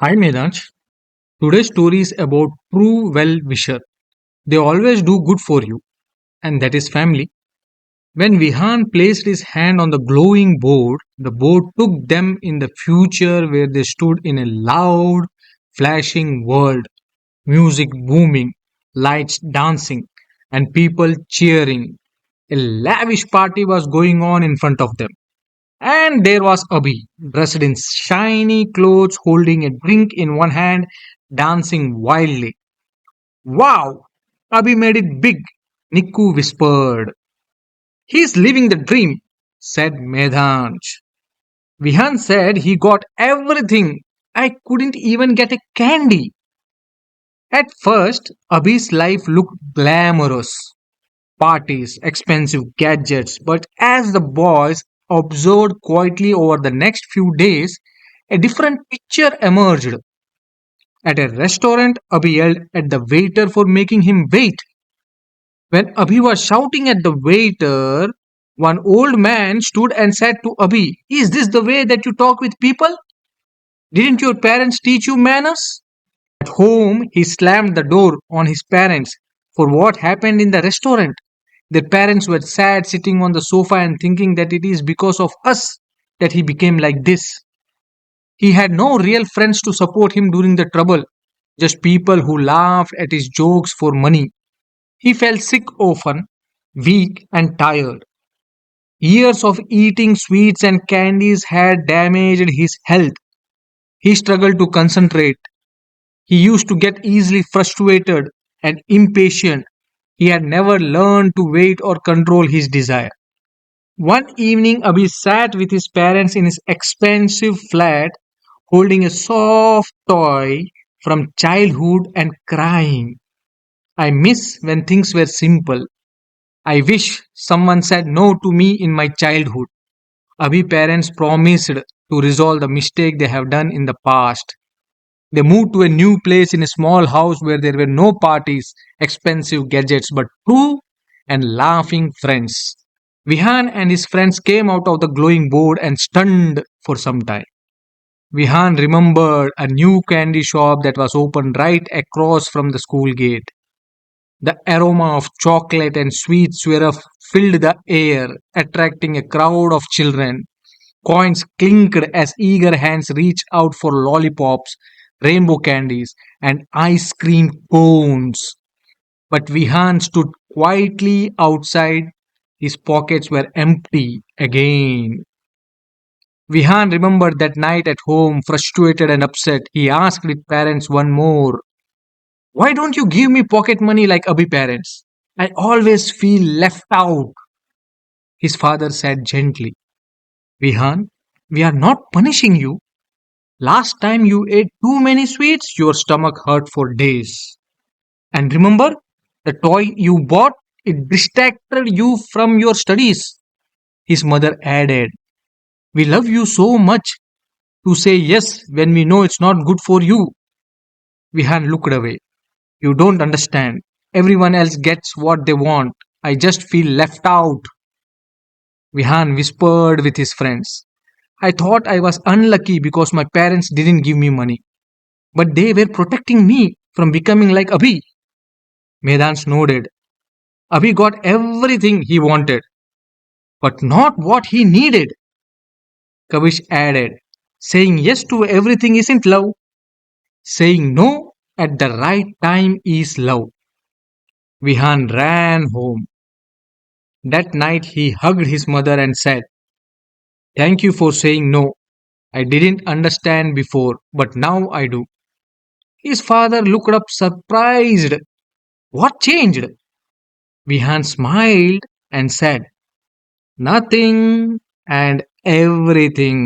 Hi Medhansh. Today's story is about true well-wisher. They always do good for you, and that is family. When Vehaan placed his hand on the glowing board, the board took them in the future where they stood in a loud, flashing world, music booming, lights dancing, and people cheering. A lavish party was going on in front of them. And there was Abhi, dressed in shiny clothes, holding a drink in one hand, dancing wildly. Wow! Abhi made it big, Nikku whispered. He's living the dream, said Medhansh. Vihan said he got everything. I couldn't even get a candy. At first, Abhi's life looked glamorous. Parties, expensive gadgets, but as the boys observed quietly over the next few days, a different picture emerged. At a restaurant, Abhi yelled at the waiter for making him wait. When Abhi was shouting at the waiter, one old man stood and said to Abhi, "Is this the way that you talk with people? Didn't your parents teach you manners?" At home, he slammed the door on his parents for what happened in the restaurant. Their parents were sad sitting on the sofa and thinking that it is because of us that he became like this. He had no real friends to support him during the trouble, just people who laughed at his jokes for money. He felt sick often, weak and tired. Years of eating sweets and candies had damaged his health. He struggled to concentrate. He used to get easily frustrated and impatient. He had never learned to wait or control his desire. One evening, Abhi sat with his parents in his expensive flat, holding a soft toy from childhood and crying. I miss when things were simple. I wish someone said no to me in my childhood. Abhi parents promised to resolve the mistake they have done in the past. They moved to a new place in a small house where there were no parties, expensive gadgets, but true and laughing friends. Vihan and his friends came out of the glowing board and stunned for some time. Vihan remembered a new candy shop that was open right across from the school gate. The aroma of chocolate and sweet syrup filled the air, attracting a crowd of children. Coins clinked as eager hands reached out for lollipops, rainbow candies, and ice cream cones. But Vihan stood quietly outside. His pockets were empty again. Vihan remembered that night at home, frustrated and upset. He asked his parents one more, "Why don't you give me pocket money like Abhi parents? I always feel left out." His father said gently, "Vihan, we are not punishing you. Last time you ate too many sweets, your stomach hurt for days. And remember, the toy you bought, it distracted you from your studies." His mother added, "We love you so much to say yes when we know it's not good for you." Vihan looked away. "You don't understand. Everyone else gets what they want. I just feel left out." Vihan whispered with his friends. "I thought I was unlucky because my parents didn't give me money. But they were protecting me from becoming like Abhi." Medhansh nodded. Abhi got everything he wanted, but not what he needed. Kavish added, "Saying yes to everything isn't love. Saying no at the right time is love." Vihan ran home. That night he hugged his mother and said, "Thank you for saying no. I didn't understand before, but now I do." His father looked up surprised. "What changed?" Vihan smiled and said, "Nothing and everything."